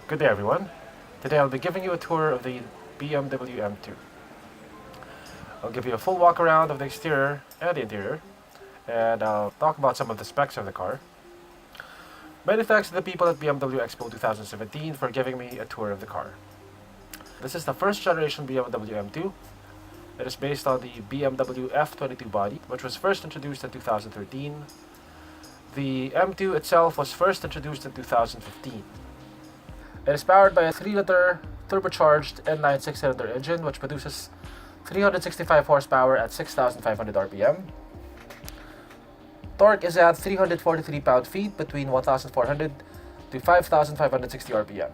Good day everyone. Today I'll be giving you a tour of the BMW M2. I'll give you a full walk around of the exterior and the interior, and I'll talk about some of the specs of the car. Many thanks to the people at BMW Expo 2017 for giving me a tour of the car. This is the first generation BMW M2. It is based on the BMW F22 body, which was first introduced in 2013. The M2 itself was first introduced in 2015. It is powered by a 3-liter turbocharged inline 6-cylinder engine which produces 365 horsepower at 6,500 RPM. Torque is at 343 pound-feet between 1,400 to 5,560 RPM.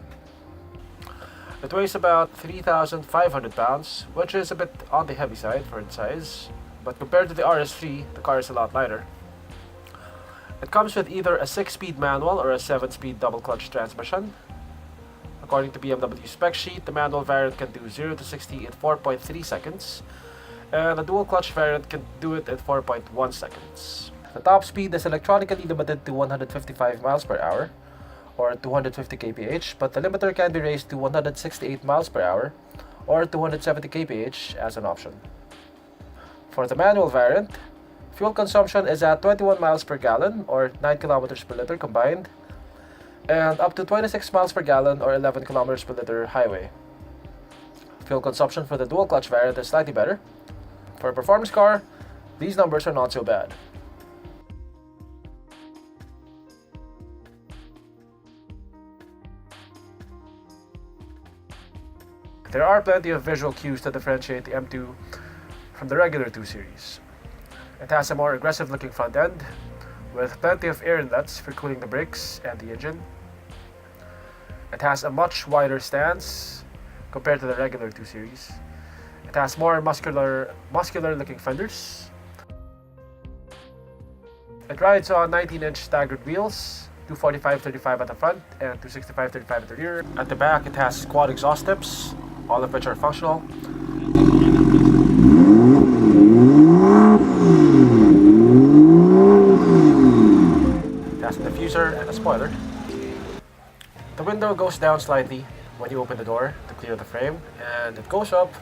It weighs about 3,500 pounds, which is a bit on the heavy side for its size, but compared to the RS3, the car is a lot lighter. It comes with either a 6-speed manual or a 7-speed double-clutch transmission. According to BMW's spec sheet, the manual variant can do 0 to 60 in 4.3 seconds, and the dual-clutch variant can do it in 4.1 seconds. The top speed is electronically limited to 155 miles per hour, or 250 kph, but the limiter can be raised to 168 miles per hour, or 270 kph as an option. For the manual variant, fuel consumption is at 21 miles per gallon, or 9 kilometers per liter combined, and up to 26 miles per gallon or 11 kilometers per liter highway. Fuel consumption for the dual clutch variant is slightly better. For a performance car, these numbers are not so bad. There are plenty of visual cues to differentiate the M2 from the regular 2 Series. It has a more aggressive looking front end, with plenty of air inlets for cooling the brakes and the engine. It has a much wider stance compared to the regular 2 Series. It has more muscular looking fenders. It rides on 19-inch staggered wheels, 245/35 at the front and 265/35 at the rear. At the back it has quad exhaust tips, all of which are functional. It has a diffuser and a spoiler. The window goes down slightly when you open the door to clear the frame, and it goes up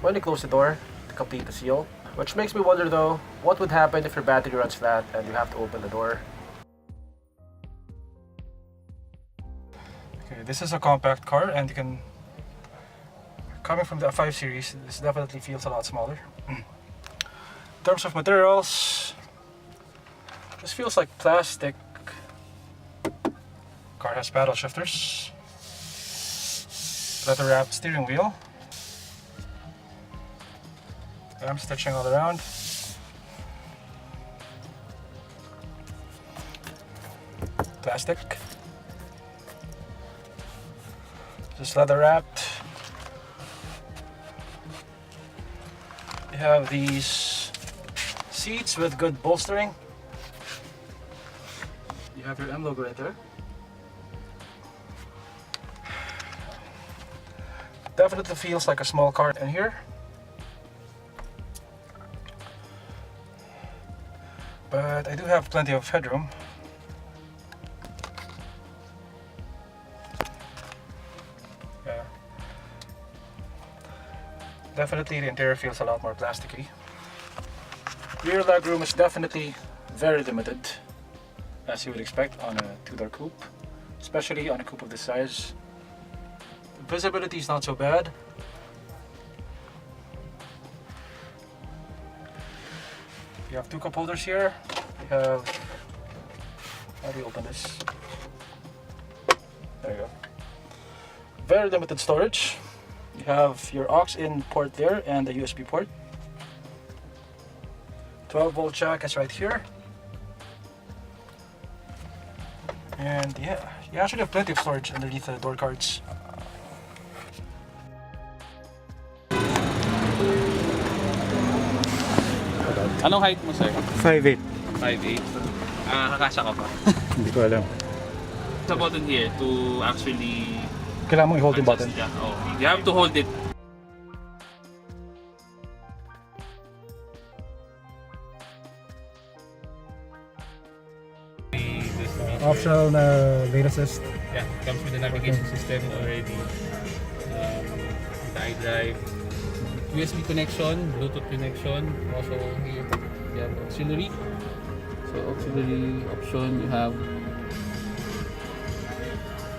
when you close the door to complete the seal. Which makes me wonder though, what would happen if your battery runs flat and you have to open the door? Okay, this is a compact car, and you can, coming from the 5 Series, this definitely feels a lot smaller. In terms of materials, this feels like plastic. Car has paddle shifters, leather wrapped steering wheel, I'm stitching all around, plastic, just leather wrapped. You have these seats with good bolstering. You have your M logo right there. Definitely feels like a small car in here. But I do have plenty of headroom. Yeah. Definitely the interior feels a lot more plasticky. Rear legroom is definitely very limited, as you would expect on a 2-door coupe, especially on a coupe of this size. Visibility is not so bad. You have 2 cup holders here. You have, how do you open this? There you go. Very limited storage. You have your aux-in port there and the USB port. 12-volt jack is right here. And yeah, you actually have plenty of storage underneath the door cards. Anong height mo, sir? 5'8". 5'8". Kakasya ka pa. Hindi ko alam. Sa button here to actually... Kailangan mong i-hold yung button. Yeah. Oh, you have to hold it. Optional na lane assist. Yeah, comes with the navigation system already. The iDrive. USB connection, Bluetooth connection. Also here you have auxiliary. So auxiliary option you have.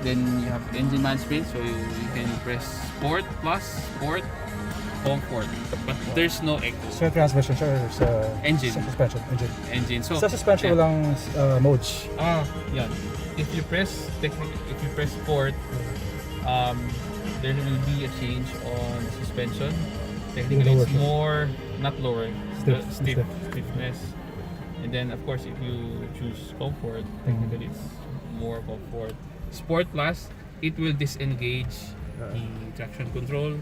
Then you have engine management, so you can press Sport Plus, Sport, Comfort. But there's no echo. Sa transmission siya or sa Engine. Sa suspension, Engine. So sa suspension yeah. walang modes. Yeah. If you press Sport, there will be a change on suspension. Technically, it's more not lower, stiffness. And then of course, if you choose Comfort, technically it's more comfort. Sport Plus, it will disengage the traction control.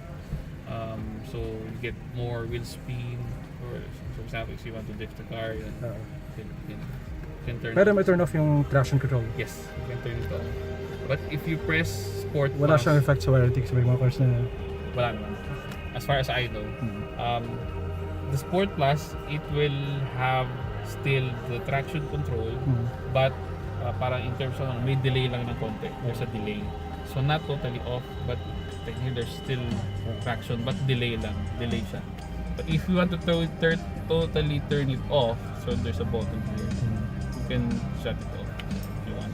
So you get more wheel spin. Or for example, if you want to drift the car, you can turn. Pero may turn off yung traction control. Yes, you can turn it off. But if you press Sport Wala Plus, siyang effect sa warranty kasi may mga cars na wala naman. As far as I know, the Sport Plus, it will have still the traction control, but parang in terms of may delay lang ng konti. There's a delay. So not totally off, but technically there's still traction, but delay siya. But if you want to totally turn it off, so there's a button here. You can shut it off if you want.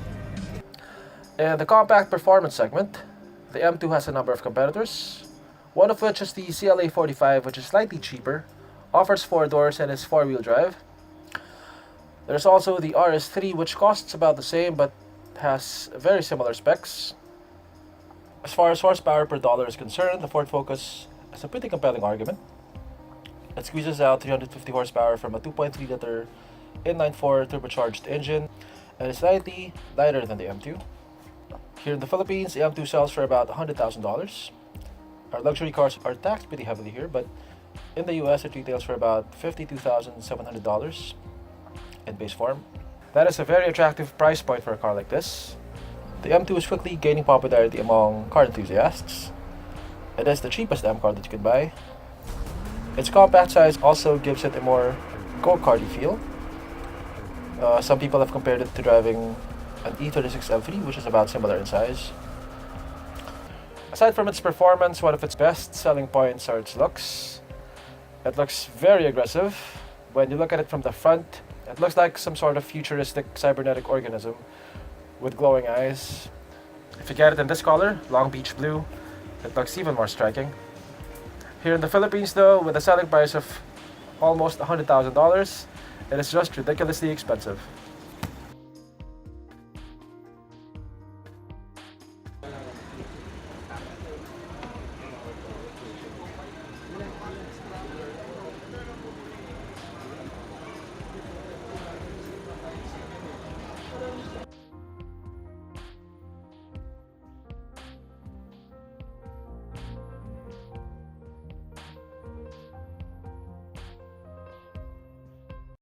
In the compact performance segment, the M2 has a number of competitors, one of which is the CLA 45, which is slightly cheaper, offers 4 doors and is 4-wheel drive. There's also the RS3, which costs about the same but has very similar specs. As far as horsepower per dollar is concerned, the Ford Focus has a pretty compelling argument. It squeezes out 350 horsepower from a 2.3-liter inline-4 turbocharged engine and is slightly lighter than the M2. Here in the Philippines, the M2 sells for about $100,000. Our luxury cars are taxed pretty heavily here, but in the US it retails for about $52,700 in base form. That is a very attractive price point for a car like this. The M2 is quickly gaining popularity among car enthusiasts. It is the cheapest M car that you can buy. Its compact size also gives it a more go-karty feel. Some people have compared it to driving an E36 M3, which is about similar in size. Aside from its performance, one of its best selling points are its looks. It looks very aggressive. When you look at it from the front, it looks like some sort of futuristic cybernetic organism with glowing eyes. If you get it in this color, Long Beach Blue, it looks even more striking. Here in the Philippines though, with a selling price of almost $100,000, it is just ridiculously expensive.